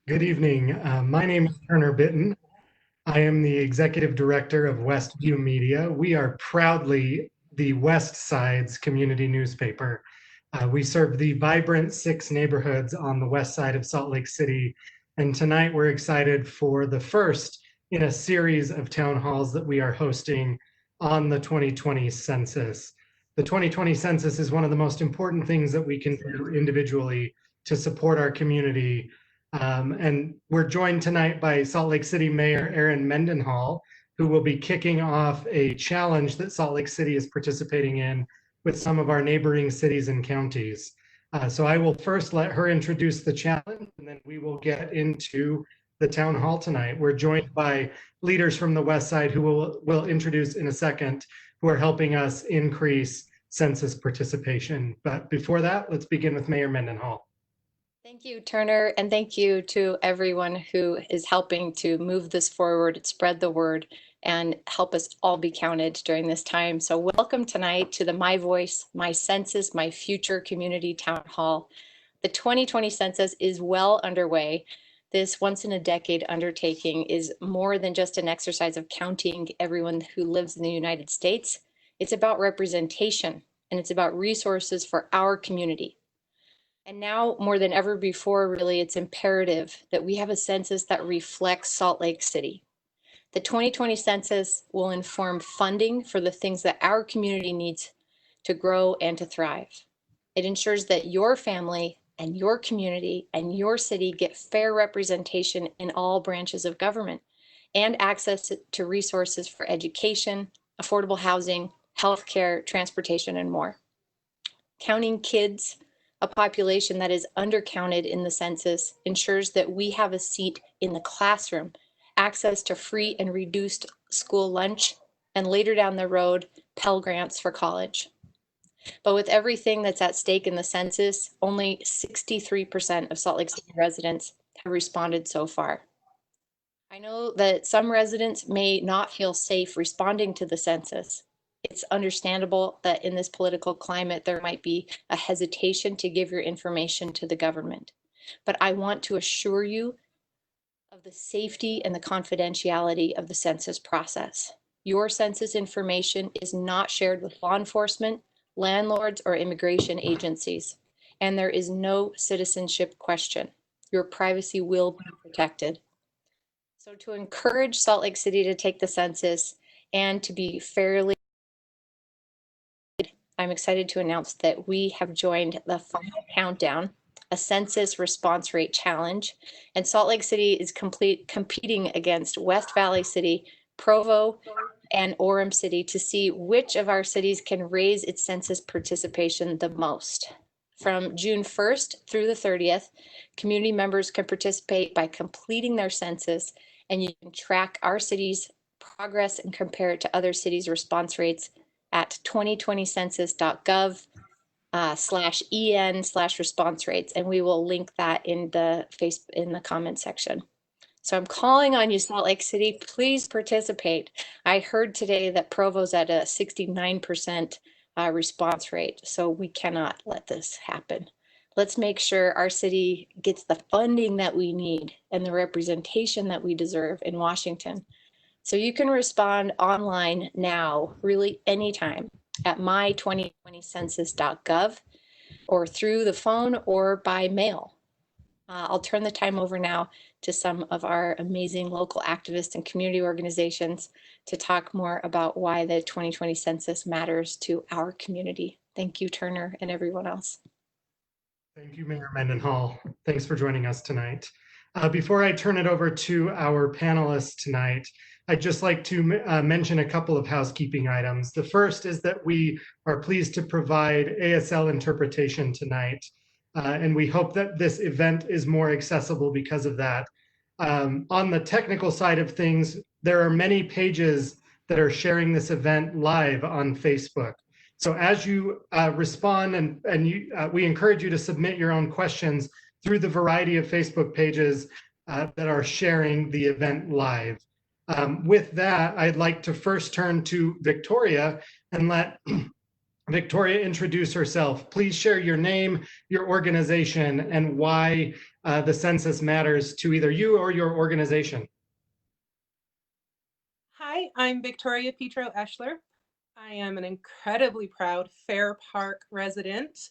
Good evening. My name is Turner Bitton. I am the executive director of Westview Media. We are proudly the West Side's community newspaper. We serve the vibrant 6 neighborhoods on the west side of Salt Lake City. And tonight we're excited for the first in a series of town halls that we are hosting on the 2020 census. The 2020 census is one of the most important things that we can do individually to support our community. And we're joined tonight by Salt Lake City Mayor Aaron Mendenhall, who will be kicking off a challenge that Salt Lake City is participating in with some of our neighboring cities and counties. So I will first let her introduce the challenge, and then we will get into the town hall tonight. We're joined by leaders from the West Side who will introduce in a second, who are helping us increase census participation. But before that, let's begin with Mayor Mendenhall. Thank you, Turner, and thank you to everyone who is helping to move this forward, spread the word, and help us all be counted during this time. So welcome tonight to the My Voice, My Census, My Future Community Town Hall. The 2020 census is well underway. This once-in-a-decade undertaking is more than just an exercise of counting everyone who lives in the United States. It's about representation, and it's about resources for our community. And now more than ever before, really, it's imperative that we have a census that reflects Salt Lake City. The 2020 census will inform funding for the things that our community needs to grow and to thrive. It ensures that your family and your community and your city get fair representation in all branches of government and access to resources for education, affordable housing, healthcare, transportation, and more. Counting kids, a population that is undercounted in the census, ensures that we have a seat in the classroom, access to free and reduced school lunch, and later down the road, Pell Grants for college. But with everything that's at stake in the census, only 63% of Salt Lake City residents have responded so far. I know that some residents may not feel safe responding to the census. It's understandable that in this political climate, there might be a hesitation to give your information to the government. But I want to assure you of the safety and the confidentiality of the census process. Your census information is not shared with law enforcement, landlords, or immigration agencies, and there is no citizenship question. Your privacy will be protected. So to encourage Salt Lake City to take the census and to be fairly, I'm excited to announce that we have joined the final countdown, a census response rate challenge, and Salt Lake City is competing against West Valley City, Provo, and Orem City to see which of our cities can raise its census participation the most. From June 1st through the 30th, community members can participate by completing their census, and you can track our city's progress and compare it to other cities' response rates at 2020census.gov /en/response rates, and we will link that in the comment section. So I'm calling on you, Salt Lake City, please participate. I heard today that Provo's at a 69% response rate, so we cannot let this happen. Let's make sure our city gets the funding that we need and the representation that we deserve in Washington. So you can respond online now, really anytime, at my2020census.gov or through the phone or by mail. I'll turn the time over now to some of our amazing local activists and community organizations to talk more about why the 2020 census matters to our community. Thank you, Turner, and everyone else. Thank you, Mayor Mendenhall. Thanks for joining us tonight. Before I turn it over to our panelists tonight, I'd just like to mention a couple of housekeeping items. The first is that we are pleased to provide ASL interpretation tonight, and we hope that this event is more accessible because of that. On the technical side of things, there are many pages that are sharing this event live on Facebook. So as you respond, we encourage you to submit your own questions through the variety of Facebook pages that are sharing the event live. With that, I'd like to first turn to Victoria and let Victoria introduce herself. Please share your name, your organization, and why the census matters to either you or your organization. Hi, I'm Victoria Petro Ashlar. I am an incredibly proud Fair Park resident,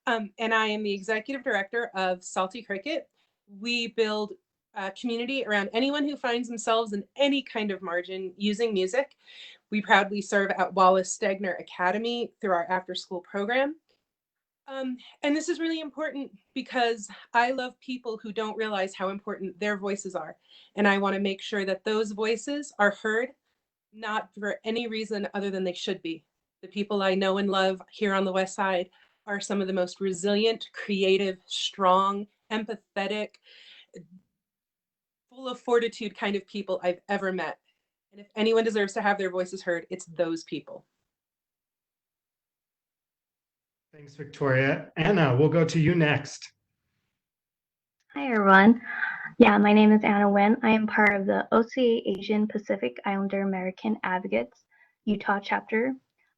and I am the executive director of Salty Cricket. We build a community around anyone who finds themselves in any kind of margin using music. We proudly serve at Wallace Stegner Academy through our after-school program. And this is really important because I love people who don't realize how important their voices are. And I want to make sure that those voices are heard, not for any reason other than they should be. The people I know and love here on the West Side are some of the most resilient, creative, strong, empathetic, full of fortitude kind of people I've ever met. And if anyone deserves to have their voices heard, it's those people. Thanks, Victoria. Anna, we'll go to you next. Hi, everyone. Yeah, my name is Anna Nguyen. I am part of the OCA Asian Pacific Islander American Advocates Utah chapter.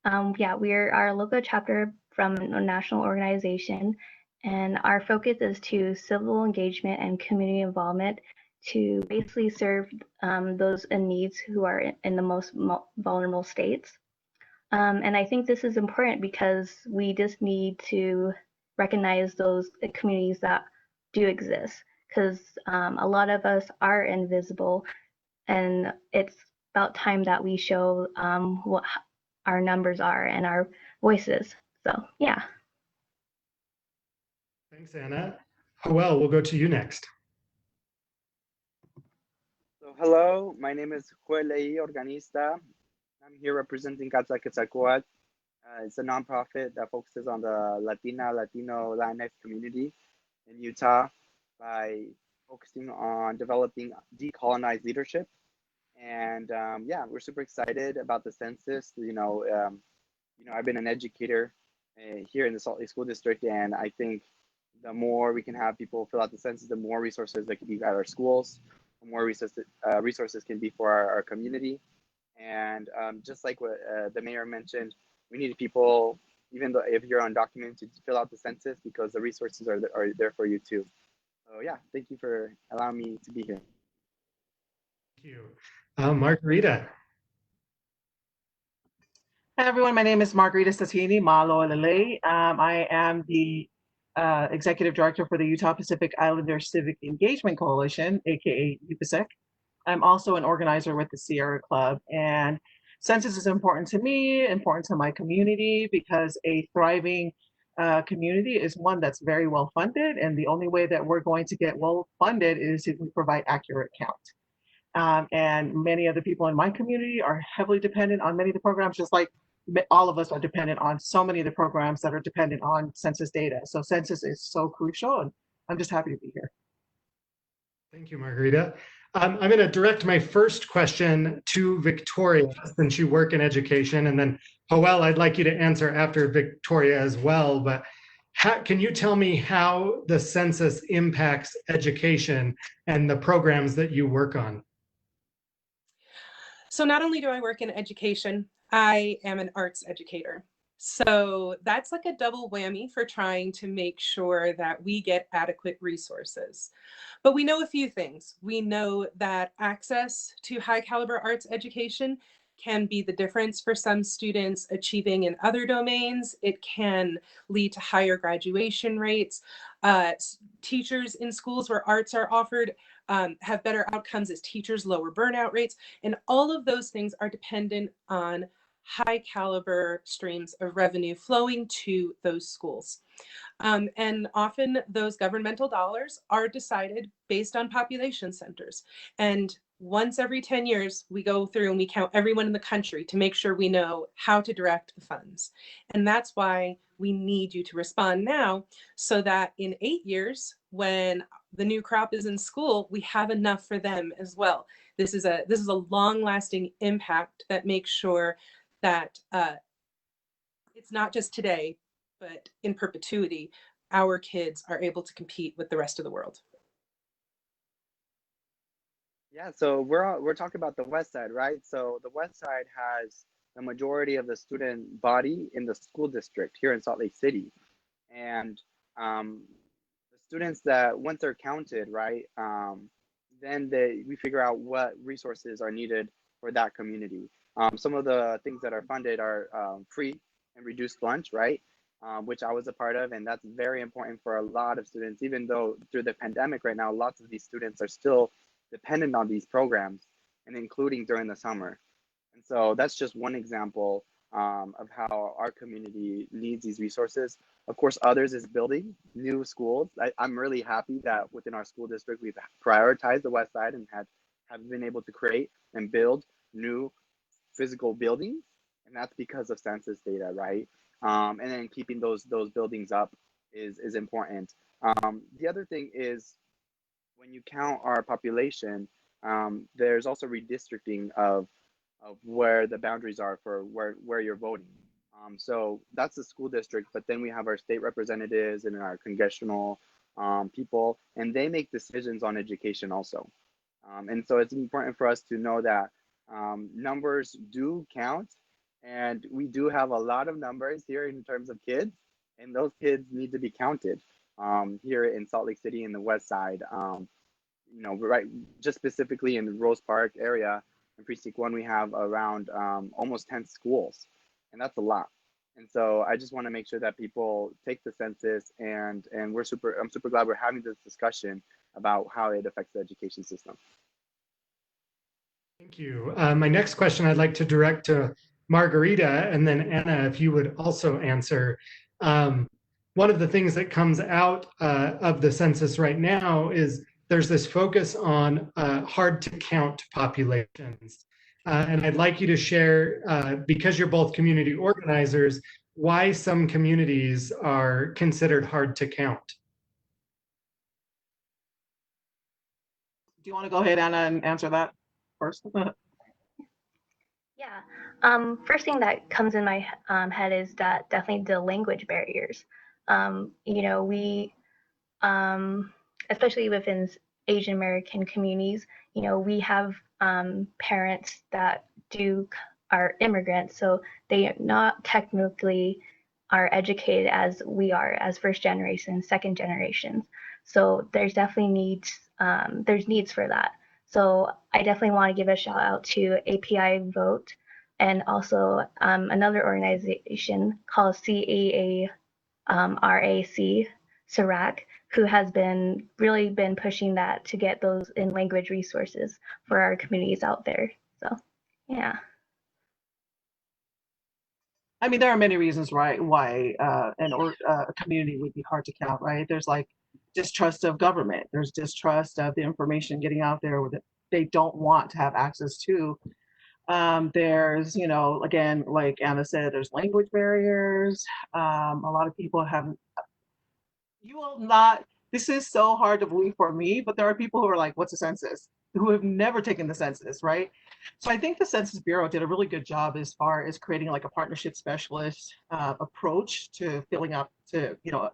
We are our local chapter from a national organization, and our focus is to civil engagement and community involvement to basically serve those in needs who are in the most vulnerable states. And I think this is important because we just need to recognize those communities that do exist, because a lot of us are invisible, and it's about time that we show what our numbers are and our voices. So, yeah. Thanks, Anna. Joel, we'll go to you next. So hello, my name is Joel Organista. I'm here representing Quetzalcoatl. It's a nonprofit that focuses on the Latino, Latinx community in Utah by focusing on developing decolonized leadership. And we're super excited about the census. I've been an educator here in the Salt Lake School District, and I think the more we can have people fill out the census, the more resources that can be at our schools, the more resources can be for our community. And just like what the mayor mentioned, we need people, even though if you're undocumented, to fill out the census because the resources are there for you too. So yeah, thank you for allowing me to be here. Thank you. Margarita. Hi, everyone. My name is Margarita Statini, Malo Lele. I am the Executive Director for the Utah Pacific Islander Civic Engagement Coalition, aka UPASIC. I'm also an organizer with the Sierra Club, and census is important to me, important to my community, because a thriving community is one that's very well funded, and the only way that we're going to get well funded is if we provide accurate count. And many of the people in my community are heavily dependent on many of the programs, just like all of us are dependent on so many of the programs that are dependent on census data. So census is so crucial, and I'm just happy to be here. Thank you, Margarita. I'm going to direct my first question to Victoria, since you work in education, and then Joel, I'd like you to answer after Victoria as well. But can you tell me how the census impacts education and the programs that you work on? So not only do I work in education, I am an arts educator. So that's like a double whammy for trying to make sure that we get adequate resources. But we know a few things. We know that access to high caliber arts education can be the difference for some students achieving in other domains. It can lead to higher graduation rates. Teachers in schools where arts are offered have better outcomes as teachers, lower burnout rates. And all of those things are dependent on high caliber streams of revenue flowing to those schools. And often those governmental dollars are decided based on population centers. And once every 10 years, we go through and we count everyone in the country to make sure we know how to direct the funds. And that's why we need you to respond now, so that in 8 years, when the new crop is in school, we have enough for them as well. This is a long-lasting impact that makes sure that it's not just today, but in perpetuity, our kids are able to compete with the rest of the world. Yeah, so we're talking about the West Side, right? So the West Side has the majority of the student body in the school district here in Salt Lake City. And the students that once they're counted, right, then we figure out what resources are needed for that community. Some of the things that are funded are free and reduced lunch, right? Which I was a part of, and that's very important for a lot of students, even though through the pandemic right now, lots of these students are still dependent on these programs, and including during the summer. And so that's just one example of how our community needs these resources. Of course, others is building new schools. I'm really happy that within our school district, we've prioritized the West Side and have been able to create and build new physical buildings. And that's because of census data, right? And then keeping those buildings up is important. The other thing is when you count our population, there's also redistricting of where the boundaries are for where you're voting. So that's the school district, but then we have our state representatives and our congressional people, and they make decisions on education also. And so it's important for us to know that numbers do count, and we do have a lot of numbers here in terms of kids, and those kids need to be counted here in Salt Lake City in the West Side. You know, right, just specifically in the Rose Park area, in Precinct 1, we have around almost 10 schools, and that's a lot. And so I just want to make sure that people take the census, and I'm super glad we're having this discussion about how it affects the education system. Thank you. My next question I'd like to direct to Margarita, and then Anna, if you would also answer. One of the things that comes out of the census right now is there's this focus on hard to count populations. And I'd like you to share, because you're both community organizers, why some communities are considered hard to count. Do you want to go ahead, Anna, and answer that first? Yeah. First thing that comes in my head is that definitely the language barriers. You know, we, especially within Asian American communities, you know, we have parents that are immigrants, so they are not technically are educated as we are as first generation, second generations. So there's definitely needs for that. So I definitely want to give a shout out to API Vote, and also another organization called CAARAC, Civic, who has really been pushing that to get those in language resources for our communities out there. So, yeah. I mean, there are many reasons, right, why a community would be hard to count, right? There's like distrust of government. There's distrust of the information getting out there that they don't want to have access to. There's, you know, again, like Anna said, there's language barriers. A lot of people you will not, this is so hard to believe for me, but there are people who are like, what's a census? Who have never taken the census, right? So I think the Census Bureau did a really good job as far as creating like a partnership specialist approach to filling up, to, you know,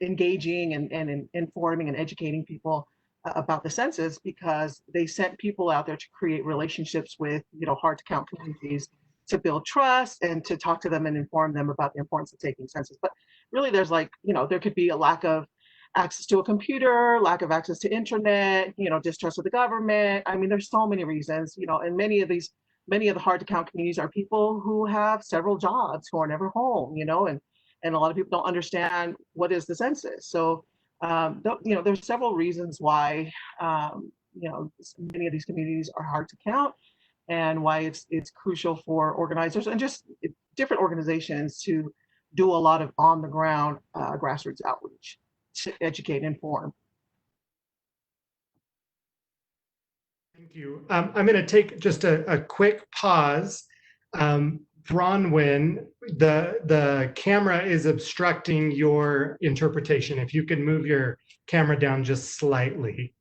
engaging and informing and educating people about the census, because they sent people out there to create relationships with, you know, hard to count communities, to build trust and to talk to them and inform them about the importance of taking census. But really there's like, you know, there could be a lack of access to a computer, lack of access to internet, you know, distrust of the government. I mean, there's so many reasons, you know, and many of the hard to count communities are people who have several jobs, who are never home, you know, and a lot of people don't understand what is the census. So, you know, there's several reasons why, you know, many of these communities are hard to count, and why it's crucial for organizers and just different organizations to do a lot of on the ground grassroots outreach to educate and inform. Thank you. I'm going to take just a quick pause. Bronwyn, the camera is obstructing your interpretation. If you can move your camera down just slightly.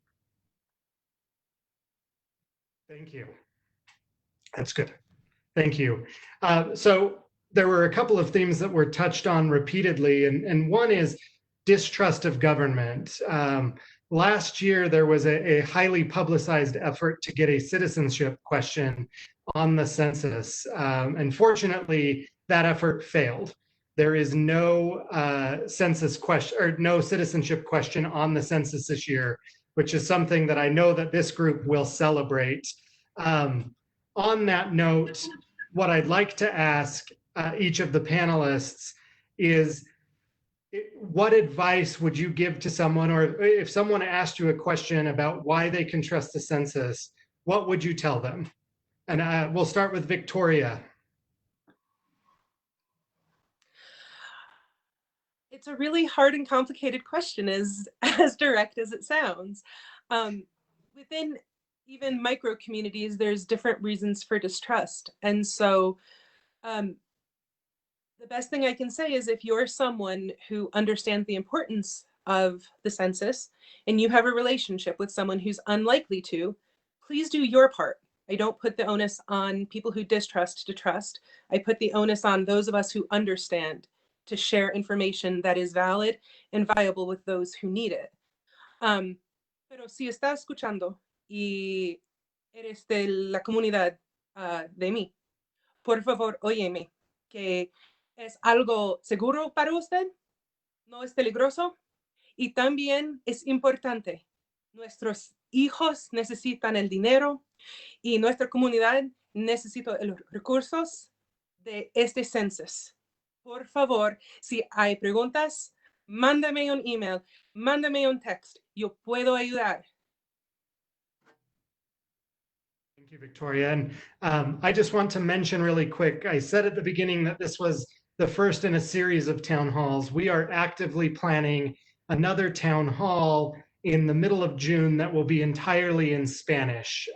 Thank you. That's good. Thank you. So there were a couple of themes that were touched on repeatedly, and one is distrust of government. Last year, there was a highly publicized effort to get a citizenship question on the census. Unfortunately, that effort failed. There is no census question or no citizenship question on the census this year, which is something that I know that this group will celebrate. On that note, what I'd like to ask each of the panelists is, what advice would you give to someone, or if someone asked you a question about why they can trust the census, what would you tell them? And we'll start with Victoria. It's a really hard and complicated question, as direct as it sounds. Within even micro communities, there's different reasons for distrust. And so the best thing I can say is, if you're someone who understands the importance of the census and you have a relationship with someone who's unlikely to, please do your part. I don't put the onus on people who distrust to trust. I put the onus on those of us who understand to share information that is valid and viable with those who need it. Pero si estás escuchando y eres de la comunidad de mí, por favor, óyeme, que es algo seguro para usted, no es peligroso, y también es importante. Nuestros hijos necesitan el dinero y nuestra comunidad necesita los recursos de este census. Por favor, si hay preguntas, mándame un email, mándame un text. Yo puedo ayudar. Thank you, Victoria. And I just want to mention really quick, I said at the beginning that this was the first in a series of town halls. We are actively planning another town hall in the middle of June that will be entirely in Spanish,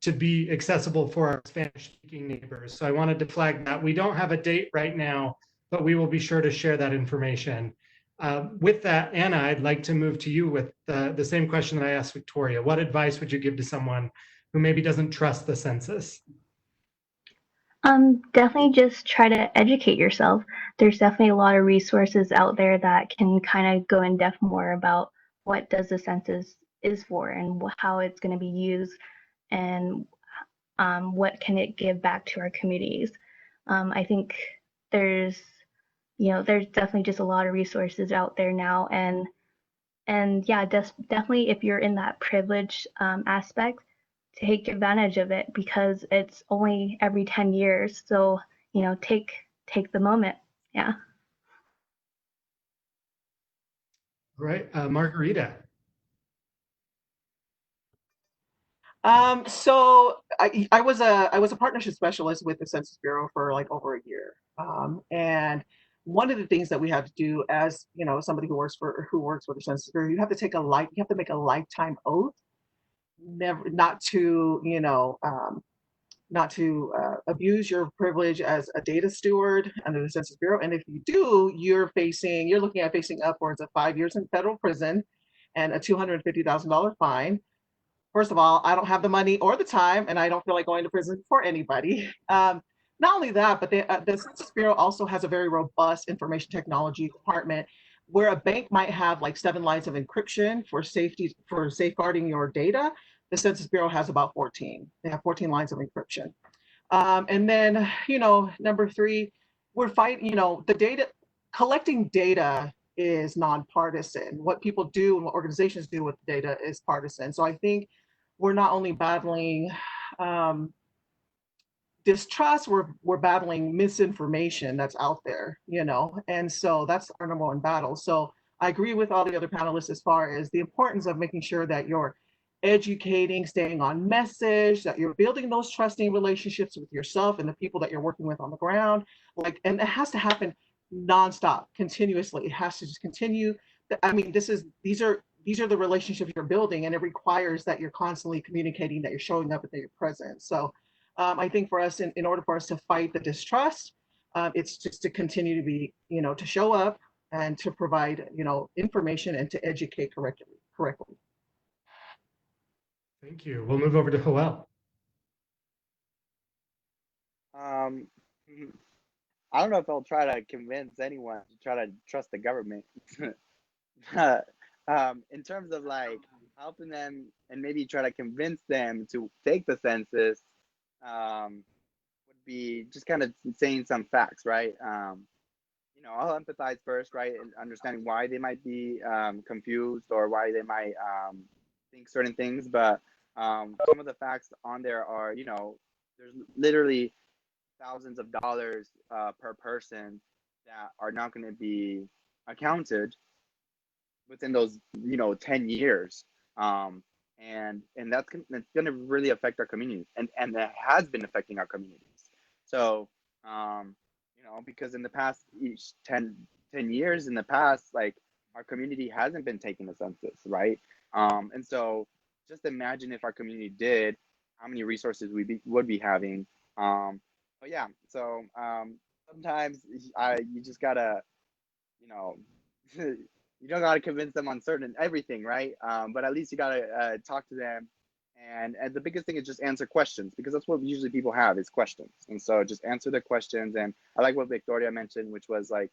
to be accessible for our Spanish-speaking neighbors. So I wanted to flag that. We don't have a date right now, but we will be sure to share that information. With that, Anna, I'd like to move to you with the same question that I asked Victoria. What advice would you give to someone who maybe doesn't trust the census? Definitely just try to educate yourself. There's definitely a lot of resources out there that can kind of go in depth more about what does the census is for and how it's going to be used, and what can it give back to our communities. I think there's definitely just a lot of resources out there now, and yeah, definitely if you're in that privileged aspect, take advantage of it, because it's only every 10 years. So, take the moment. Yeah. All right, Margarita. So I was a partnership specialist with the Census Bureau for like over a year. And one of the things that we have to do, as somebody who works for the Census Bureau, you have to make a lifetime oath, never not to abuse your privilege as a data steward under the Census Bureau. And if you do, you're looking at facing upwards of 5 years in federal prison and a $250,000 fine. First of all, I don't have the money or the time, and I don't feel like going to prison for anybody. Not only that, but the Census Bureau also has a very robust information technology department, where a bank might have like 7 lines of encryption for safeguarding your data. The Census Bureau has about 14. They have 14 lines of encryption. And then, number 3, we're fighting, collecting data is nonpartisan. What people do and what organizations do with data is partisan. So I think we're not only battling distrust, we're battling misinformation that's out there, and so that's our number one battle. So I agree with all the other panelists as far as the importance of making sure that you're educating, staying on message, that you're building those trusting relationships with yourself and the people that you're working with on the ground. And it has to happen nonstop, continuously. It has to just continue. I mean, these are the relationships you're building, and it requires that you're constantly communicating, that you're showing up, and that you're present. So I think for us, in order for us to fight the distrust, it's just to continue to be, to show up and to provide, information and to educate correctly. Thank you. We'll move over to Joel. I don't know if I'll try to convince anyone to try to trust the government. In terms of like helping them and maybe try to convince them to take the census, would be just kind of saying some facts, right? I'll empathize first, right, and understanding why they might be confused or why they might think certain things. But some of the facts on there are, there's literally thousands of dollars per person that are not going to be accounted within those 10 years. And that's going to really affect our communities, and that has been affecting our communities. So because in the past each 10 years in the past, like, our community hasn't been taking the census, right? And so just imagine if our community did, how many resources would be having. But yeah, so sometimes you just gotta, you know, you don't gotta convince them on certain everything, right? But at least you gotta talk to them, and the biggest thing is just answer questions, because that's what usually people have is questions. And so just answer the questions. And I like what Victoria mentioned, which was like,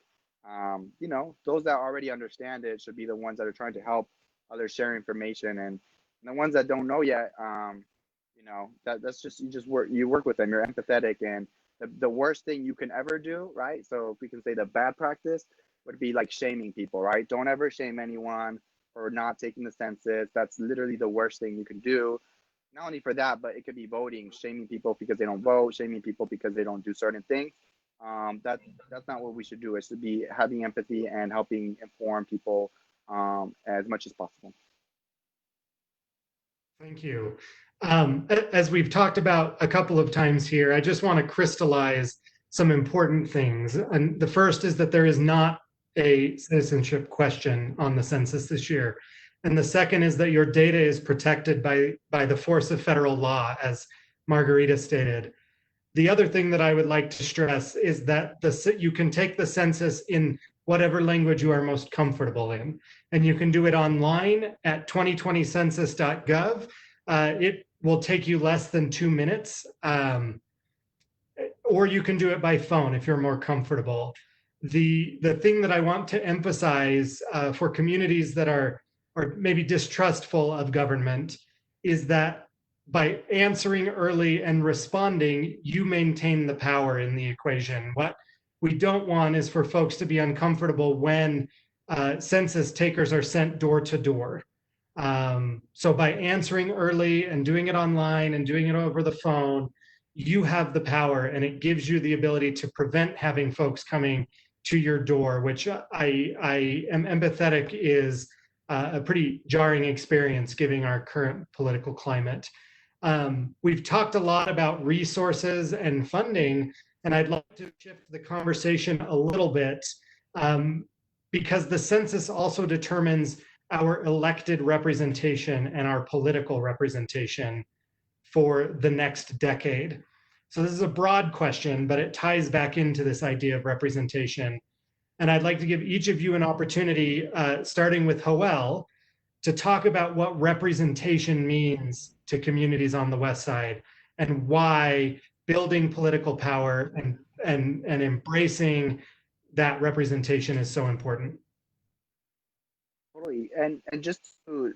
those that already understand it should be the ones that are trying to help others share information, and the ones that don't know yet, that's just you work with them. You're empathetic, and the worst thing you can ever do, right? So if we can say the bad practice would be like shaming people, right? Don't ever shame anyone for not taking the census. That's literally the worst thing you can do. Not only for that, but it could be voting, shaming people because they don't vote, shaming people because they don't do certain things. That's not what we should do. It should be having empathy and helping inform people as much as possible. Thank you. As we've talked about a couple of times here, I just want to crystallize some important things. And the first is that there is not a citizenship question on the census this year. And the second is that your data is protected by the force of federal law, as Margarita stated. The other thing that I would like to stress is that you can take the census in whatever language you are most comfortable in. And you can do it online at 2020census.gov. It will take you less than 2 minutes. Or you can do it by phone if you're more comfortable. The thing that I want to emphasize for communities that are maybe distrustful of government is that by answering early and responding, you maintain the power in the equation. What we don't want is for folks to be uncomfortable when census takers are sent door to door. So by answering early and doing it online and doing it over the phone, you have the power, and it gives you the ability to prevent having folks coming to your door, which I am empathetic is a pretty jarring experience given our current political climate. We've talked a lot about resources and funding, and I'd like to shift the conversation a little bit because the census also determines our elected representation and our political representation for the next decade. So this is a broad question, but it ties back into this idea of representation. And I'd like to give each of you an opportunity, starting with Joel, to talk about what representation means to communities on the West Side and why building political power and embracing that representation is so important. Totally. And just to,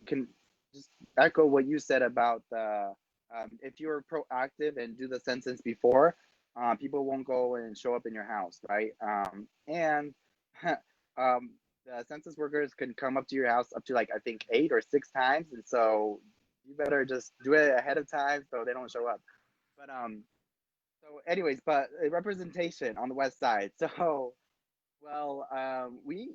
can just echo what you said about the if you're proactive and do the census before, people won't go and show up in your house, right? And the census workers can come up to your house up to like I think 8 or 6 times, and so you better just do it ahead of time so they don't show up. But so anyways, but representation on the West Side. So we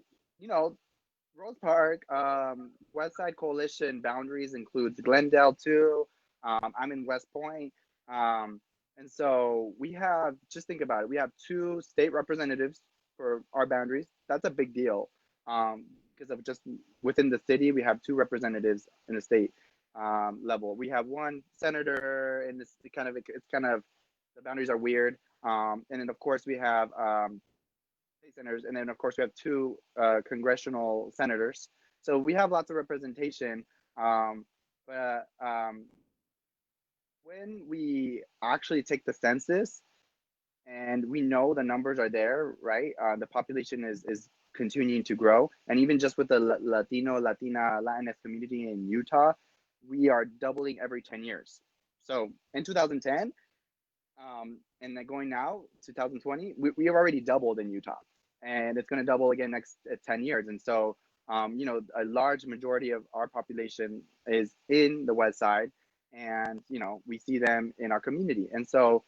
Rose Park, Westside Coalition boundaries includes Glendale too. I'm in West Point. And so we have, just think about it, we have 2 state representatives for our boundaries. That's a big deal. Because of just within the city, we have 2 representatives in the state level. We have 1 senator, and it's kind of the boundaries are weird. And then of course we have state senators, and then of course we have 2 congressional senators. So we have lots of representation. But when we actually take the census and we know the numbers are there, right? The population is continuing to grow. And even just with the Latino, Latina, Latinx community in Utah, we are doubling every 10 years. So in 2010, and then going now, 2020, we have already doubled in Utah, and it's going to double again next 10 years. And so, you know, a large majority of our population is in the West Side, and you know, we see them in our community. And so,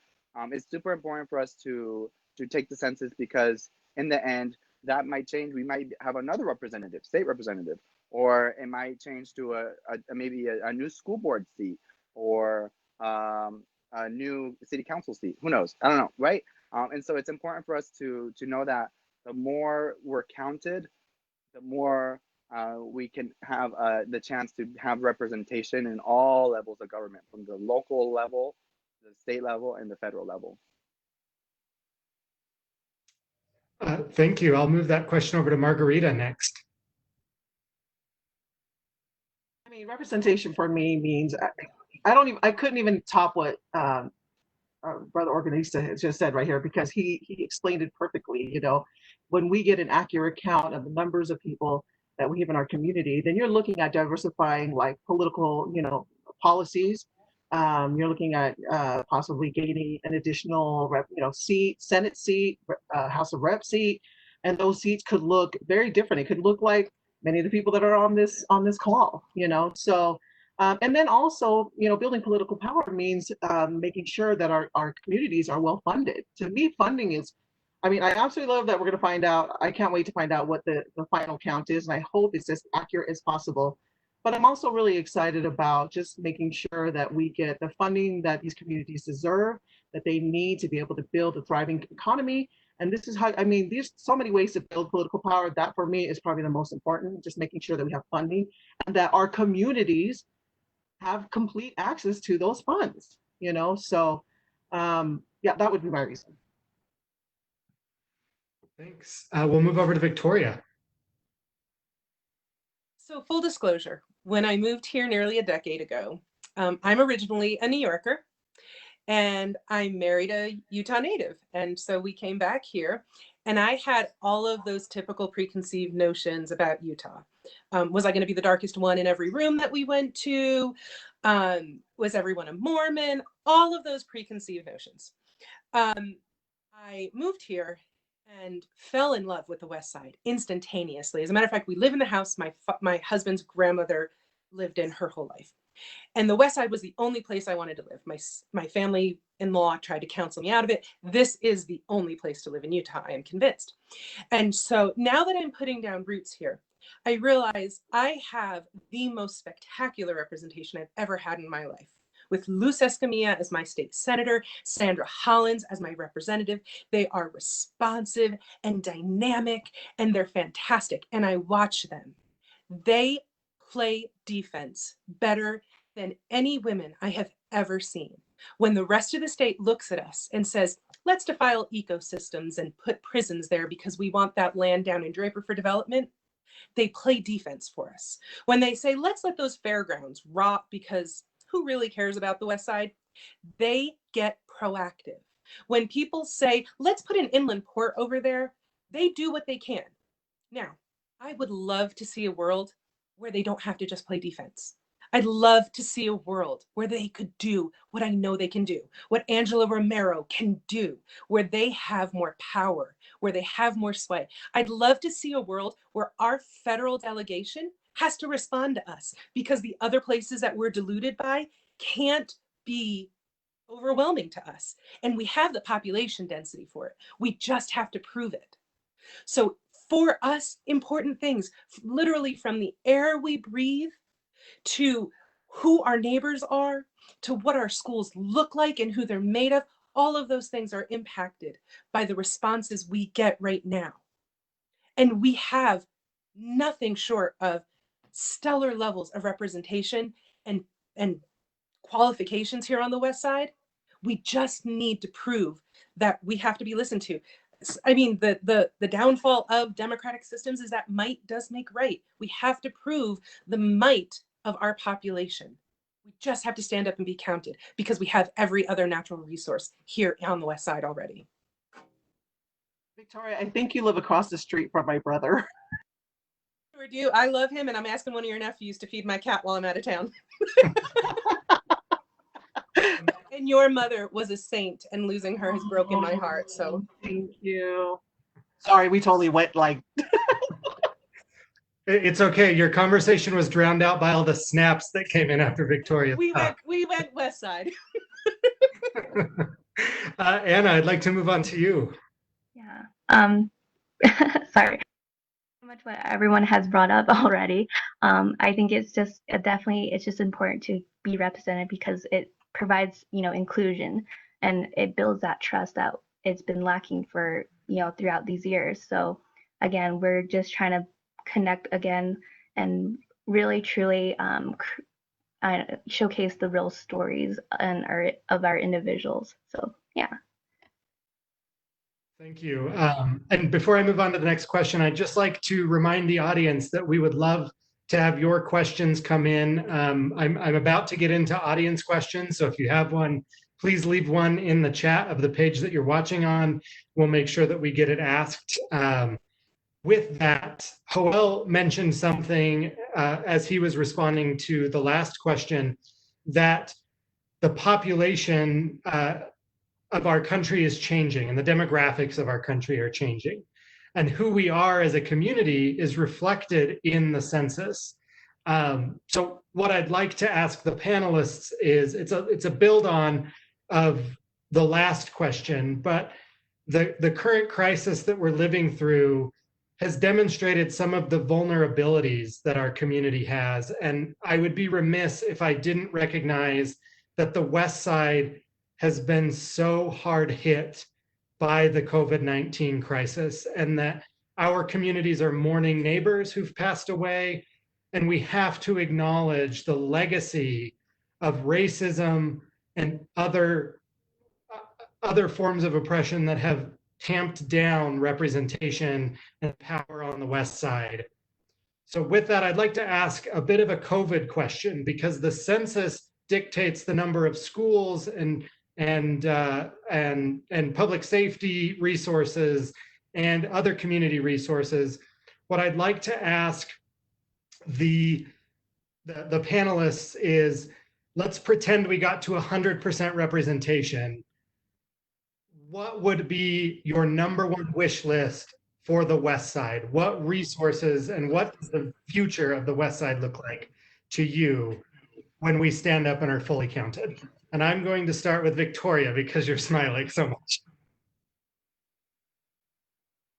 it's super important for us to take the census, because in the end, that might change. We might have another representative, state representative, or it might change to maybe a new school board seat, or a new city council seat. Who knows? I don't know, right? And so it's important for us to know that the more we're counted, the more we can have the chance to have representation in all levels of government, from the local level, the state level, and the federal level. Thank you. I'll move that question over to Margarita next. I mean, representation for me means I couldn't even top what our brother Organista has just said right here, because he explained it perfectly. You know, when we get an accurate count of the numbers of people that we have in our community, then you're looking at diversifying like political, you know, policies. You're looking at possibly gaining an additional seat, Senate seat, House of Rep seat, and those seats could look very different. It could look like many of the people that are on this call, you know. So and then also, you know, building political power means making sure that our communities are well funded. To me, funding is, I mean, I absolutely love that we're going to find out. I can't wait to find out what the final count is, and I hope it's as accurate as possible. But I'm also really excited about just making sure that we get the funding that these communities deserve, that they need to be able to build a thriving economy. And this is how, I mean, there's so many ways to build political power. That for me is probably the most important, just making sure that we have funding and that our communities have complete access to those funds, you know? So yeah, that would be my reason. Thanks. We'll move over to Victoria. So full disclosure, when I moved here nearly a decade ago, I'm originally a New Yorker, and I married a Utah native. And so we came back here, and I had all of those typical preconceived notions about Utah. Was I going to be the darkest one in every room that we went to? Was everyone a Mormon? All of those preconceived notions. I moved here and fell in love with the West Side instantaneously. As a matter of fact, we live in the house my husband's grandmother lived in her whole life. And the West Side was the only place I wanted to live. My family-in-law tried to counsel me out of it. This is the only place to live in Utah, I am convinced. And so now that I'm putting down roots here, I realize I have the most spectacular representation I've ever had in my life. With Luz Escamilla as my state senator, Sandra Hollins as my representative. They are responsive and dynamic, and they're fantastic. And I watch them. They play defense better than any women I have ever seen. When the rest of the state looks at us and says, let's defile ecosystems and put prisons there because we want that land down in Draper for development, they play defense for us. When they say, let's let those fairgrounds rot because who really cares about the West Side? They get proactive. When people say, let's put an inland port over there, they do what they can. Now, I would love to see a world where they don't have to just play defense. I'd love to see a world where they could do what I know they can do, what Angela Romero can do, where they have more power, where they have more sway. I'd love to see a world where our federal delegation has to respond to us because the other places that we're diluted by can't be overwhelming to us. And we have the population density for it. We just have to prove it. So for us, important things, literally from the air we breathe to who our neighbors are, to what our schools look like and who they're made of, all of those things are impacted by the responses we get right now. And we have nothing short of stellar levels of representation and qualifications here on the West Side. We just need to prove that we have to be listened to. I mean, the downfall of democratic systems is that might does make right. We have to prove the might of our population. We just have to stand up and be counted because we have every other natural resource here on the West Side already. Victoria, I think you live across the street from my brother. Sure do. I love him, and I'm asking one of your nephews to feed my cat while I'm out of town. And your mother was a saint, and losing her has broken my heart. So thank you. Sorry, we totally went like. It's okay. Your conversation was drowned out by all the snaps that came in after Victoria. we went West Side. Anna, I'd like to move on to you. Yeah. Sorry. Much what everyone has brought up already. I think it's just definitely it's just important to be represented because it provides inclusion and it builds that trust that it's been lacking for throughout these years. So again, we're just trying to connect again and really truly showcase the real stories of our individuals. So yeah. Thank you. And before I move on to the next question, I'd just like to remind the audience that we would love to have your questions come in. I'm about to get into audience questions, so if you have one, please leave one in the chat of the page that you're watching on. We'll make sure that we get it asked. With that, Joel mentioned something as he was responding to the last question, that the population of our country is changing and the demographics of our country are changing. And who we are as a community is reflected in the census. So what I'd like to ask the panelists is, it's a build on of the last question, but the current crisis that we're living through has demonstrated some of the vulnerabilities that our community has. And I would be remiss if I didn't recognize that the West Side has been so hard hit by the COVID-19 crisis, and that our communities are mourning neighbors who've passed away. And we have to acknowledge the legacy of racism and other forms of oppression that have tamped down representation and power on the West Side. So with that, I'd like to ask a bit of a COVID question, because the census dictates the number of schools and public safety resources and other community resources. What I'd like to ask the panelists is, let's pretend we got to 100% representation. What would be your number one wish list for the West Side? What resources and what does the future of the West Side look like to you when we stand up and are fully counted? And I'm going to start with Victoria because you're smiling so much.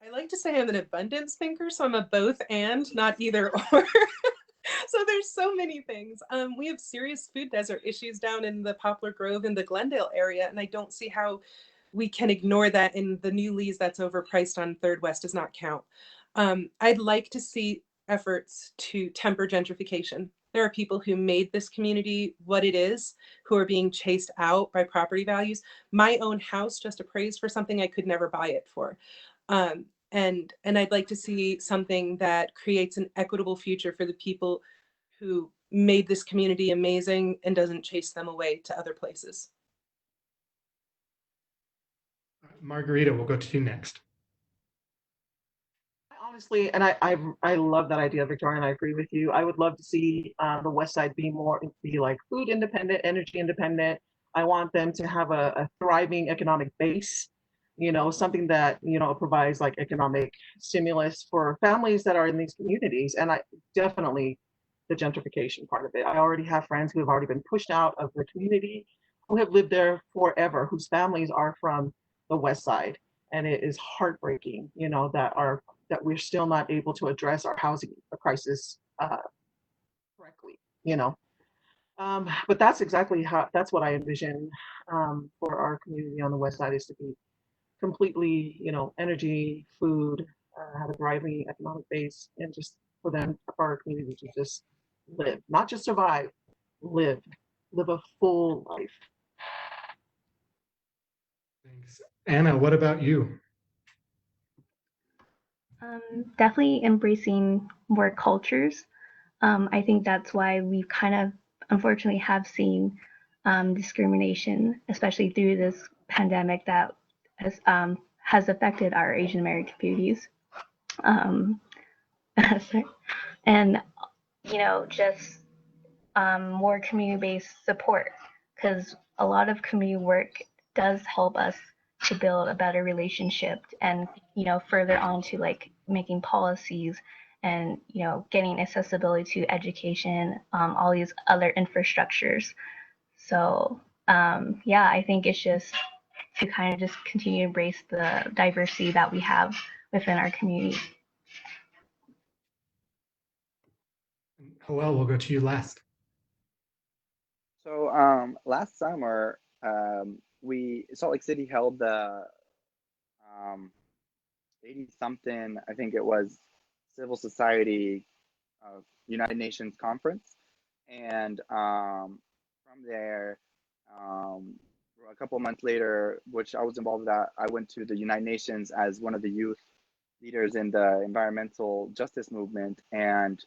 I like to say I'm an abundance thinker, so I'm a both and, not either or. So there's so many things. We have serious food desert issues down in the Poplar Grove and the Glendale area, and I don't see how we can ignore that in the new lease that's overpriced on Third West does not count. I'd like to see efforts to temper gentrification. There are people who made this community what it is, who are being chased out by property values. My own house just appraised for something I could never buy it for. And I'd like to see something that creates an equitable future for the people who made this community amazing and doesn't chase them away to other places. Margarita, we'll go to you next. Honestly, and I love that idea, Victoria, and I agree with you. I would love to see the West Side be like food independent, energy independent. I want them to have a thriving economic base, something that, provides like economic stimulus for families that are in these communities. And I definitely the gentrification part of it. I already have friends who have already been pushed out of the community, who have lived there forever, whose families are from the West Side. And it is heartbreaking, that we're still not able to address our housing crisis correctly, But that's exactly that's what I envision for our community on the West Side, is to be completely, energy, food, have a thriving economic base, and just for our community to just live, not just survive, live a full life. Thanks. Anna, what about you? Definitely embracing more cultures. I think that's why we've kind of unfortunately have seen discrimination, especially through this pandemic that has affected our Asian American communities. And just more community-based support, because a lot of community work does help us to build a better relationship and, further on to like making policies and, getting accessibility to education, all these other infrastructures. So yeah, I think it's just to kind of just continue to embrace the diversity that we have within our community. Joel, we'll go to you last. So last summer, Salt Lake City held the 80 something, I think it was, civil society United Nations conference. And from there, a couple of months later, which I was involved with that, I went to the United Nations as one of the youth leaders in the environmental justice movement. And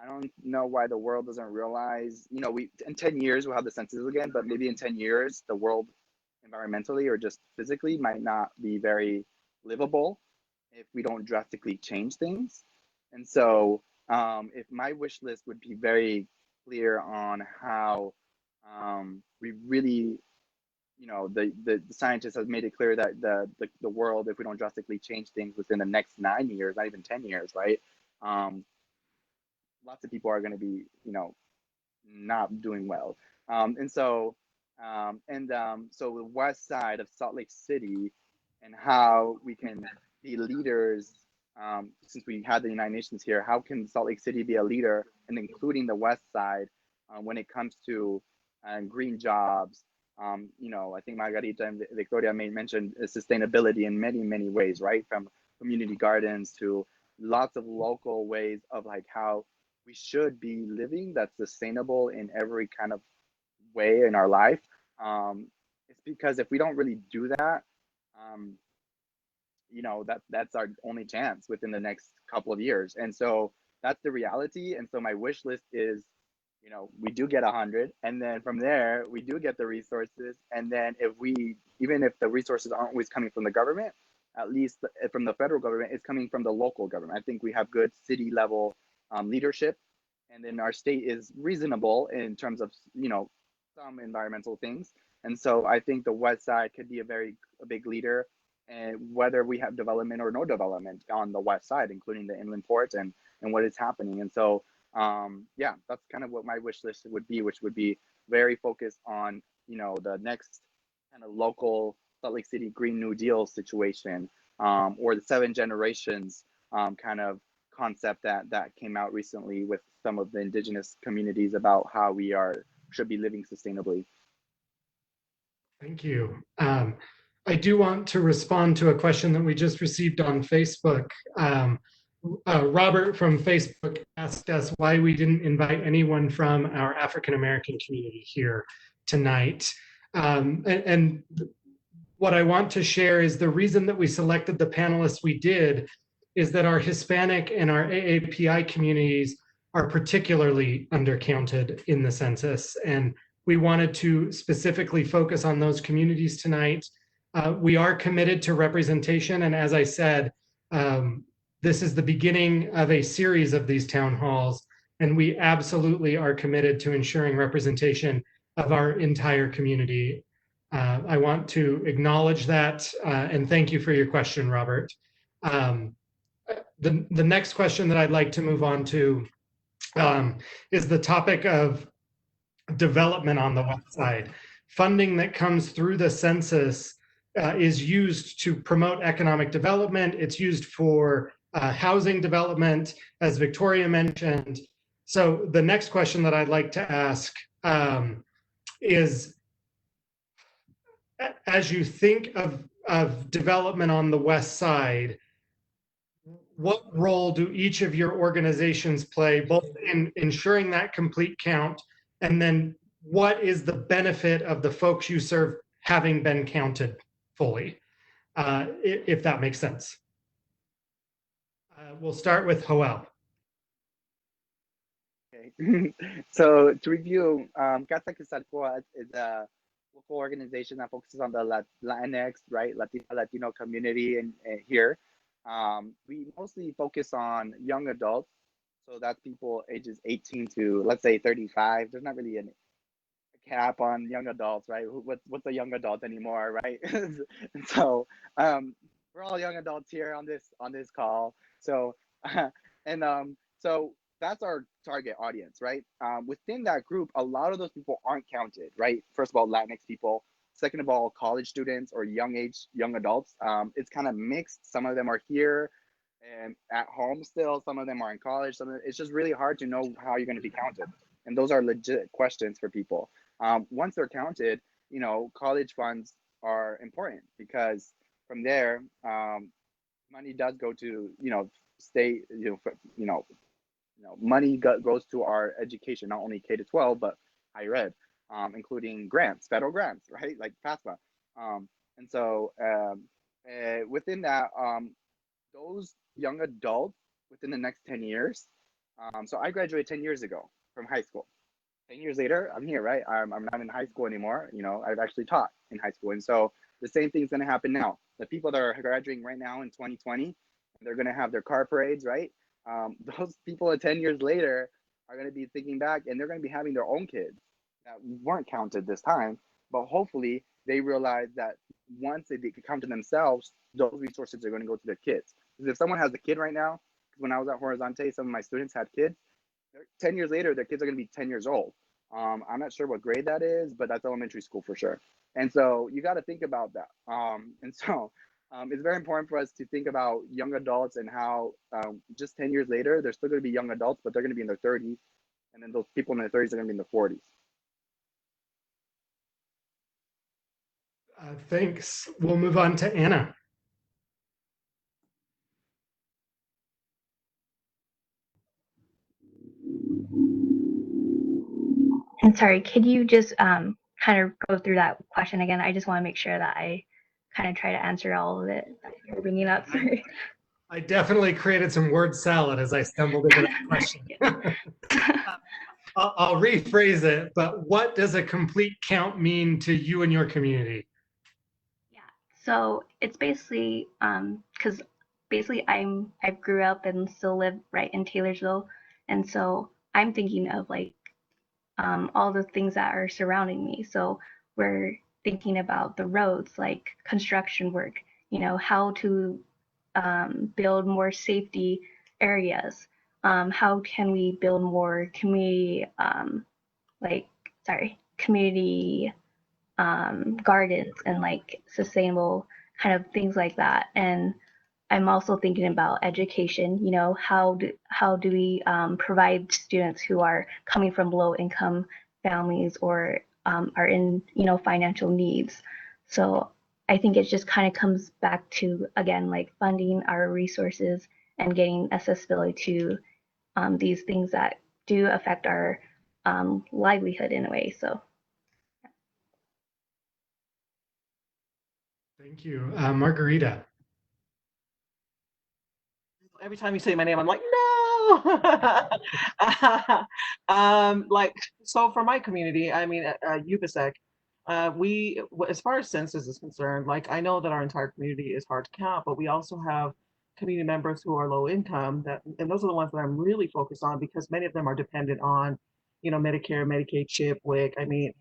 I don't know why the world doesn't realize, we in 10 years we'll have the census again, but maybe in 10 years the world environmentally or just physically might not be very livable if we don't drastically change things. And so if my wish list would be very clear on how we really, the scientists have made it clear that the world, if we don't drastically change things within the next 9 years, not even 10 years, right? Lots of people are going to be, not doing well. And so the west side of Salt Lake City and how we can be leaders, since we had the United Nations here, how can Salt Lake City be a leader and including the west side when it comes to green jobs? I think Margarita and Victoria mentioned sustainability in many, many ways, right? From community gardens to lots of local ways of like how we should be living that's sustainable in every kind of way in our life. It's because if we don't really do that, that's our only chance within the next couple of years. And so that's the reality. And so my wish list is, we do get 100, and then from there we do get the resources. And then even if the resources aren't always coming from the government, at least from the federal government, it's coming from the local government. I think we have good city level leadership, and then our state is reasonable in terms of some environmental things. And so I think the west side could be a big leader, and whether we have development or no development on the west side, including the inland ports and what is happening. And so yeah, that's kind of what my wish list would be, which would be very focused on the next kind of local Salt Lake City Green New Deal situation, or the 7 generations kind of concept that came out recently with some of the indigenous communities about how we should be living sustainably. Thank you. I do want to respond to a question that we just received on Facebook. Robert from Facebook asked us why we didn't invite anyone from our African American community here tonight. And what I want to share is the reason that we selected the panelists we did is that our Hispanic and our AAPI communities are particularly undercounted in the census. And we wanted to specifically focus on those communities tonight. We are committed to representation. And as I said, this is the beginning of a series of these town halls. And we absolutely are committed to ensuring representation of our entire community. I want to acknowledge that and thank you for your question, Robert. The next question that I'd like to move on to is the topic of development on the west side. Funding that comes through the census is used to promote economic development. It's used for housing development, as Victoria mentioned. So the next question that I'd like to ask is, as you think of development on the west side, what role do each of your organizations play, both in ensuring that complete count, and then what is the benefit of the folks you serve having been counted fully, if that makes sense? We'll start with Joel. Okay. So to review, Casa Quetzalcoatl is a local organization that focuses on the Latinx, right, Latino community here. We mostly focus on young adults. So that's people ages 18 to, let's say, 35. There's not really a cap on young adults, right? What's a young adult anymore, right? And so we're all young adults here on this call. So and so that's our target audience, right? Within that group, a lot of those people aren't counted, right? First of all, Latinx people. Second of all, college students or young adults. It's kind of mixed. Some of them are here and at home still. Some of them are in college. It's just really hard to know how you're going to be counted. And those are legit questions for people. Once they're counted, college funds are important because from there, money does go to, state, money goes to our education, not only K to 12, but higher ed, including grants, federal grants, right? Like FAFSA. And so within that, those young adults within the next 10 years. So I graduated 10 years ago from high school. 10 years later, I'm here, right? I'm not in high school anymore. I've actually taught in high school. And so the same thing's going to happen now. The people that are graduating right now in 2020, they're going to have their car parades, right? Those people 10 years later are going to be thinking back and they're going to be having their own kids that weren't counted this time. But hopefully they realize that once they come to themselves, those resources are going to go to their kids. Because if someone has a kid right now, when I was at Horizonte, some of my students had kids. 10 years later, their kids are going to be 10 years old. I'm not sure what grade that is, but that's elementary school for sure. And so you got to think about that. And so it's very important for us to think about young adults and how just 10 years later, they're still going to be young adults, but they're going to be in their 30s. And then those people in their 30s are going to be in their 40s. Thanks. We'll move on to Anna. And sorry, could you just kind of go through that question again? I just want to make sure that I kind of try to answer all of it that you're bringing up. Sorry. I definitely created some word salad as I stumbled into that question. I'll rephrase it, but what does a complete count mean to you and your community? Yeah, so it's basically because I grew up and still live right in Taylorsville, and so I'm thinking of like all the things that are surrounding me. So we're thinking about the roads, like construction work, how to build more safety areas. How can we build more community, community gardens and like sustainable kind of things like that. And I'm also thinking about education. How do we provide students who are coming from low income families or are in financial needs. So I think it just kind of comes back to, again, like funding our resources and getting accessibility to these things that do affect our livelihood in a way. So. Thank you. Margarita. Every time you say my name, I'm like, no. So for my community, I mean, UPSEC, we, as far as census is concerned, like I know that our entire community is hard to count, but we also have community members who are low income, and those are the ones that I'm really focused on because many of them are dependent on, Medicare, Medicaid, CHIP, WIC. I mean,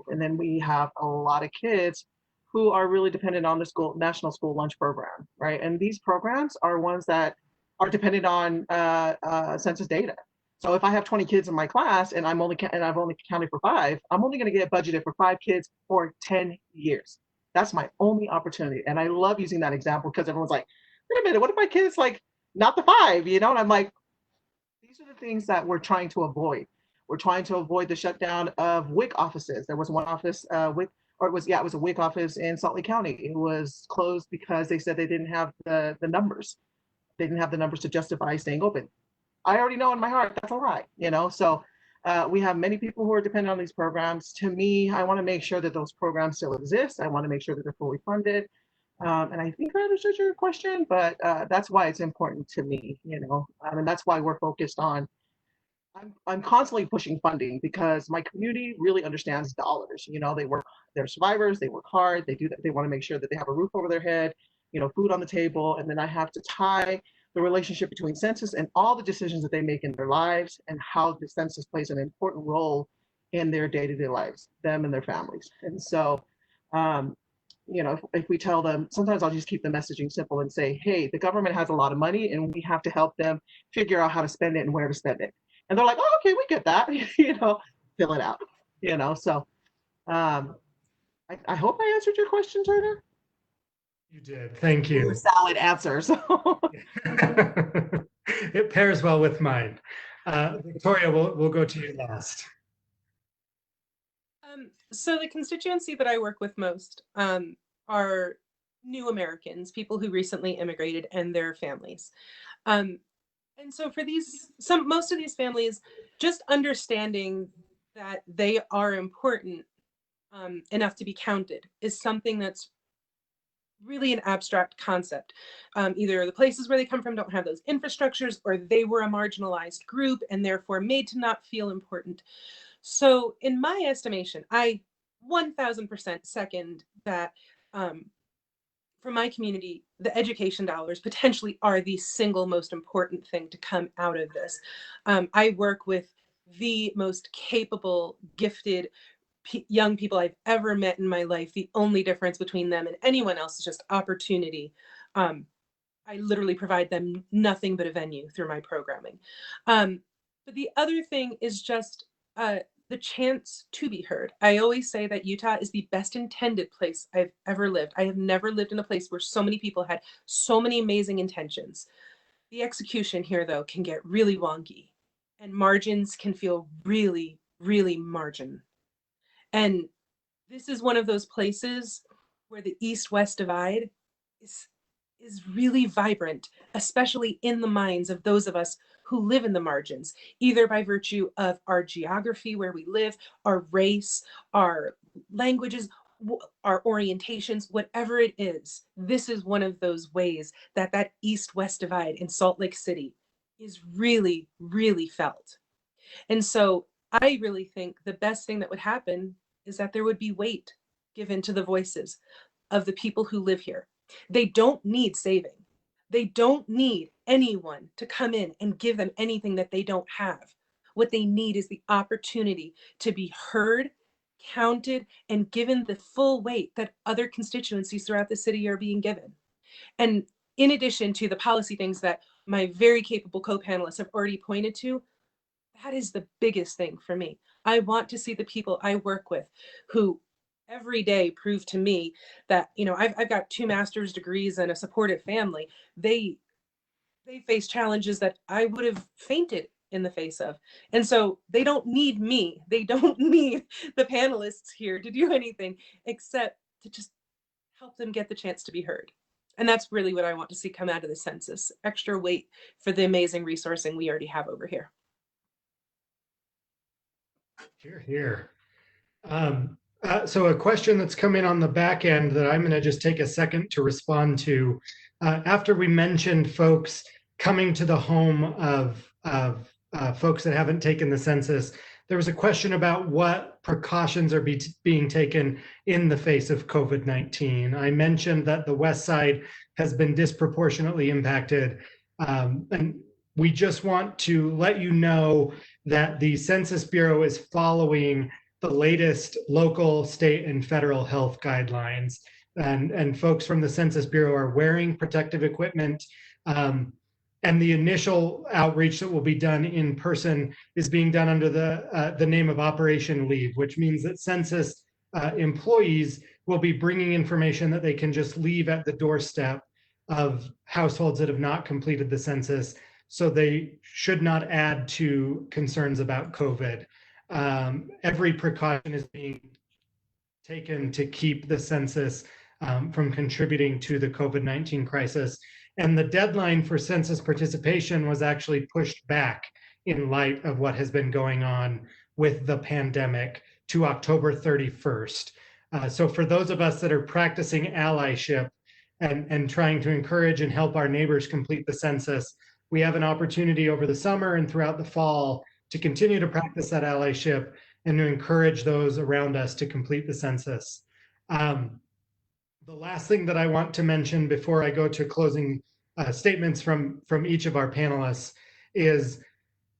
and then we have a lot of kids who are really dependent on the national school lunch program, right? And these programs are ones that are dependent on census data. So if I have 20 kids in my class and I've only counted for 5, I'm only going to get budgeted for 5 kids for 10 years. That's my only opportunity. And I love using that example because everyone's like, wait a minute, what if my kid's like not the 5, And I'm like, these are the things that we're trying to avoid. We're trying to avoid the shutdown of WIC offices. There was one office, it was a WIC office in Salt Lake County. It was closed because they said they didn't have the numbers. They didn't have the numbers to justify staying open. I already know in my heart that's a lie, So we have many people who are dependent on these programs. To me, I want to make sure that those programs still exist. I want to make sure that they're fully funded. And I think I understood your question, but that's why it's important to me, and that's why we're focused on. I'm constantly pushing funding because my community really understands dollars. They're survivors, they work hard, they do that. They want to make sure that they have a roof over their head, food on the table. And then I have to tie the relationship between census and all the decisions that they make in their lives and how the census plays an important role in their day-to-day lives, them and their families. And so, if we tell them, sometimes I'll just keep the messaging simple and say, hey, the government has a lot of money and we have to help them figure out how to spend it and where to spend it. And they're like, oh, okay, we get that, fill it out, So I hope I answered your question, Turner. You did. Thank you. Solid answers. It pairs well with mine. Victoria, we'll go to you last. So the constituency that I work with most are new Americans, people who recently immigrated and their families. And so for most of these families, just understanding that they are important enough to be counted is something that's really an abstract concept. Either the places where they come from don't have those infrastructures, or they were a marginalized group and therefore made to not feel important. So in my estimation, I 1000% second that for my community, the education dollars potentially are the single most important thing to come out of this. I work with the most capable, gifted young people I've ever met in my life. The only difference between them and anyone else is just opportunity. I literally provide them nothing but a venue through my programming. But the other thing is just the chance to be heard. I always say that Utah is the best intended place I've ever lived. I have never lived in a place where so many people had so many amazing intentions. The execution here, though, can get really wonky, and margins can feel really, really margin. And this is one of those places where the East-West divide is really vibrant, especially in the minds of those of us who live in the margins, either by virtue of our geography, where we live, our race, our languages, our orientations, whatever it is. This is one of those ways that East-West divide in Salt Lake City is really, really felt. And so I really think the best thing that would happen is that there would be weight given to the voices of the people who live here. They don't need saving. They don't need anyone to come in and give them anything that they don't have. What they need is the opportunity to be heard, counted, and given the full weight that other constituencies throughout the city are being given. And in addition to the policy things that my very capable co-panelists have already pointed to, that is the biggest thing for me. I want to see the people I work with who every day prove to me that, I've got 2 master's degrees and a supportive family. They face challenges that I would have fainted in the face of. And so they don't need me. They don't need the panelists here to do anything except to just help them get the chance to be heard. And that's really what I want to see come out of the census, extra weight for the amazing resourcing we already have over here. Hear, hear. So a question that's come in on the back end that I'm going to just take a second to respond to. After we mentioned folks coming to the home of folks that haven't taken the census, there was a question about what precautions are being taken in the face of COVID-19. I mentioned that the West Side has been disproportionately impacted, and we just want to let you know that the Census Bureau is following the latest local, state, and federal health guidelines. And folks from the Census Bureau are wearing protective equipment. And the initial outreach that will be done in person is being done under the name of Operation Leave, which means that Census employees will be bringing information that they can just leave at the doorstep of households that have not completed the census. So they should not add to concerns about COVID. Every precaution is being taken to keep the census from contributing to the COVID-19 crisis. And the deadline for census participation was actually pushed back in light of what has been going on with the pandemic to October 31st. So for those of us that are practicing allyship and trying to encourage and help our neighbors complete the census, we have an opportunity over the summer and throughout the fall to continue to practice that allyship and to encourage those around us to complete the census. The last thing that I want to mention before I go to closing statements from each of our panelists is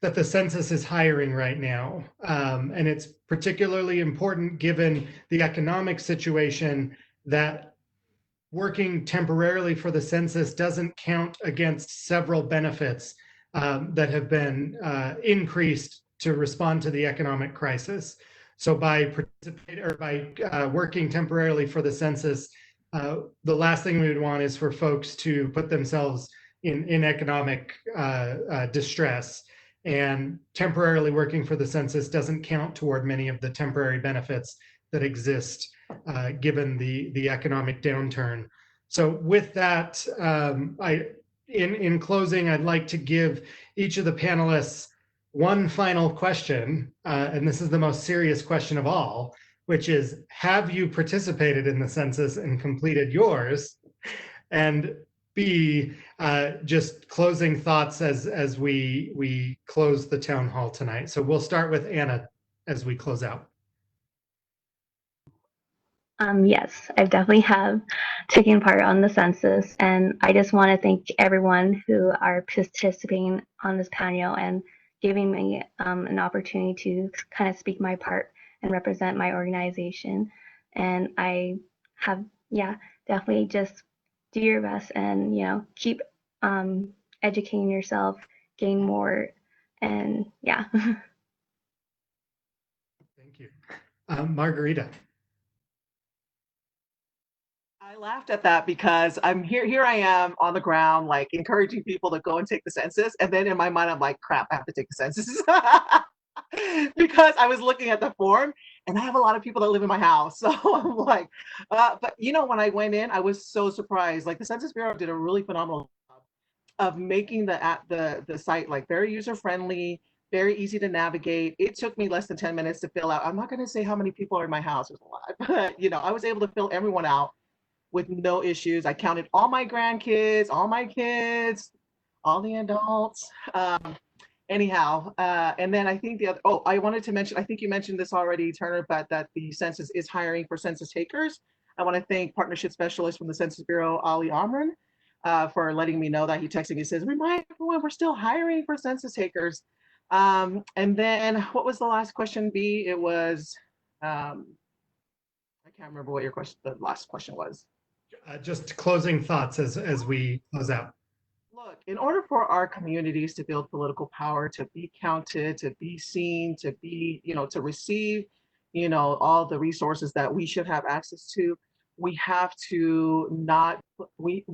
that the census is hiring right now. And it's particularly important given the economic situation that working temporarily for the census doesn't count against several benefits that have been increased to respond to the economic crisis. So by working temporarily for the census, the last thing we would want is for folks to put themselves in economic distress. And temporarily working for the census doesn't count toward many of the temporary benefits that exist given the economic downturn. So with that, in closing, I'd like to give each of the panelists one final question, and this is the most serious question of all, which is, have you participated in the census and completed yours? And B, just closing thoughts as we close the town hall tonight. So we'll start with Anna as we close out. Yes, I definitely have taken part on the census, and I just want to thank everyone who are participating on this panel and giving me an opportunity to kind of speak my part and represent my organization. And I have, yeah, definitely just do your best and, keep educating yourself, gain more, and yeah. Thank you. Margarita. I laughed at that because I'm here I am on the ground, like encouraging people to go and take the census. And then in my mind, I'm like, crap, I have to take the census. Because I was looking at the form and I have a lot of people that live in my house. So I'm like, but when I went in, I was so surprised. Like the Census Bureau did a really phenomenal job of making the site like very user friendly, very easy to navigate. It took me less than 10 minutes to fill out. I'm not going to say how many people are in my house. There's a lot, but I was able to fill everyone out with no issues. I counted all my grandkids, all my kids, all the adults. Anyhow, and then I think I wanted to mention, I think you mentioned this already, Turner, but that the census is hiring for census takers. I want to thank partnership specialist from the Census Bureau, Ali Amran, for letting me know that. He texted me, he says, remind everyone we're still hiring for census takers. And then what was the last question, B? It was, I can't remember what the last question was. Just closing thoughts as we close out. Look, in order for our communities to build political power, to be counted, to be seen, to be, to receive, all the resources that we should have access to, we have to not be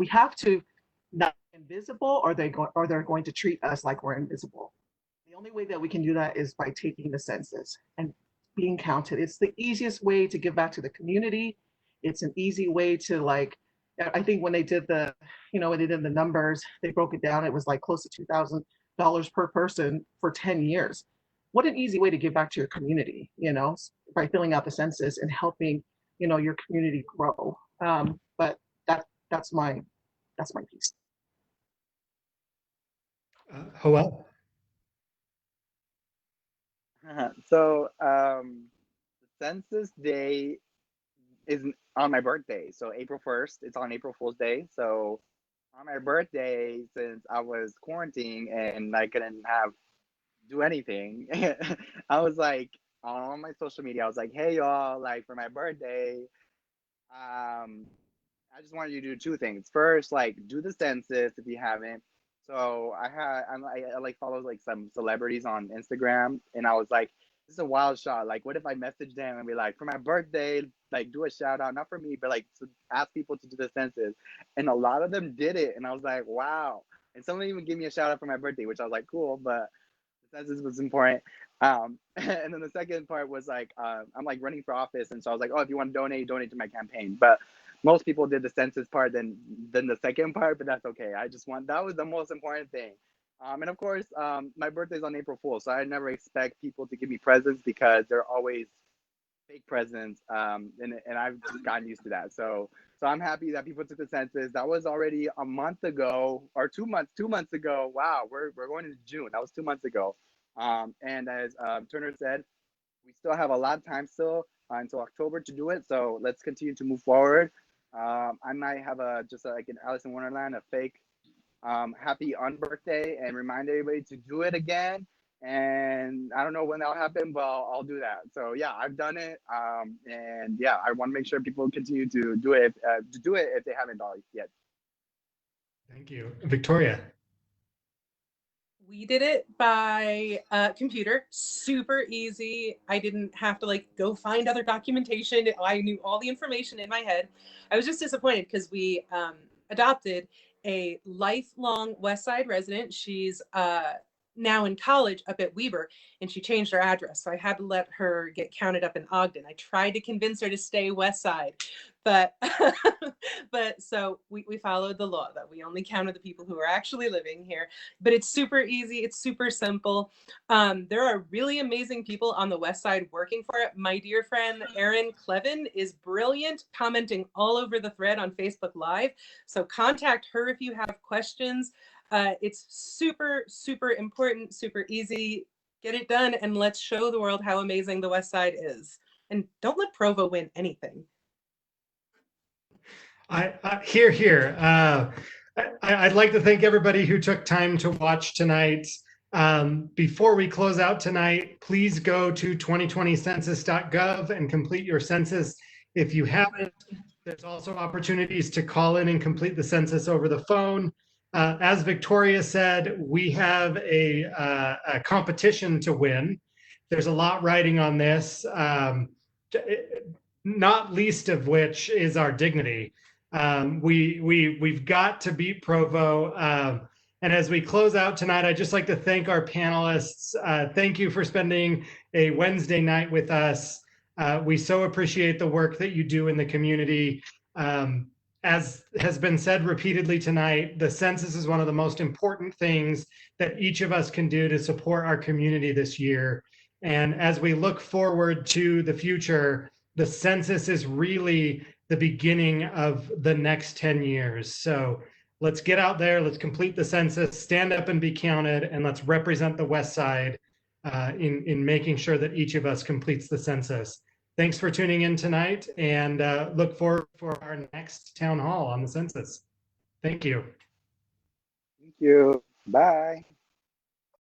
invisible, or they're going to treat us like we're invisible. The only way that we can do that is by taking the census and being counted. It's the easiest way to give back to the community. It's an easy way to I think when they did the numbers, they broke it down. It was like close to $2,000 per person for 10 years. What an easy way to give back to your community, by filling out the census and helping, your community grow. But that's my piece. Joel. So Census Day is on my birthday. So April 1st, it's on April Fool's Day. So on my birthday, since I was quarantining and I couldn't do anything, I was like on my social media, I was like, hey y'all, like for my birthday, I just wanted you to do two things. First, like do the census if you haven't. So I like follow like some celebrities on Instagram, and I was like, this is a wild shot. Like, what if I message them and be like, for my birthday, like do a shout out, not for me, but like to ask people to do the census. And a lot of them did it, and I was like, wow. And some of them even gave me a shout out for my birthday, which I was like, cool. But the census was important. And then the second part was like, I'm like running for office, and so I was like, oh, if you want to donate to my campaign. But most people did the census part than the second part, but that's okay. That was the most important thing. And of course, my birthday's on April Fool's, so I never expect people to give me presents because they're always fake presents. And I've just gotten used to that. So I'm happy that people took the census. That was already a month ago, or 2 months ago. Wow, we're going into June. That was 2 months ago. And as Turner said, we still have a lot of time still until October to do it. So let's continue to move forward. I might have like an Alice in Wonderland, a fake happy unbirthday, and remind everybody to do it again. and I don't know when that'll happen, but I'll do that. So yeah, I've done it, and yeah, I want to make sure people continue to do it if they haven't done it yet. Thank you. Victoria. We did it by computer, super easy. I didn't have to like go find other documentation. I knew all the information in my head. I was just disappointed because we adopted a lifelong Westside resident. She's now in college up at Weber, and she changed her address. So I had to let her get counted up in Ogden. I tried to convince her to stay Westside, but but so we followed the law that we only counted the people who are actually living here. But it's super easy. It's super simple. There are really amazing people on the West Side working for it. My dear friend Erin Clevin is brilliant, commenting all over the thread on Facebook Live. So contact her if you have questions. It's super, super important, super easy. Get it done, and let's show the world how amazing the West Side is. And don't let Provo win anything. Here. I'd like to thank everybody who took time to watch tonight. Before we close out tonight, please go to 2020census.gov and complete your census. If you haven't, there's also opportunities to call in and complete the census over the phone. As Victoria said, we have a competition to win. There's a lot riding on this, not least of which is our dignity. We've got to beat Provo. And as we close out tonight, I'd just like to thank our panelists. Thank you for spending a Wednesday night with us. We so appreciate the work that you do in the community. As has been said repeatedly tonight, the census is one of the most important things that each of us can do to support our community this year. And as we look forward to the future, the census is really the beginning of the next 10 years. So let's get out there, let's complete the census, stand up and be counted, and let's represent the West Side in making sure that each of us completes the census. Thanks for tuning in tonight, and look forward for our next town hall on the census. Thank you. Thank you. Bye.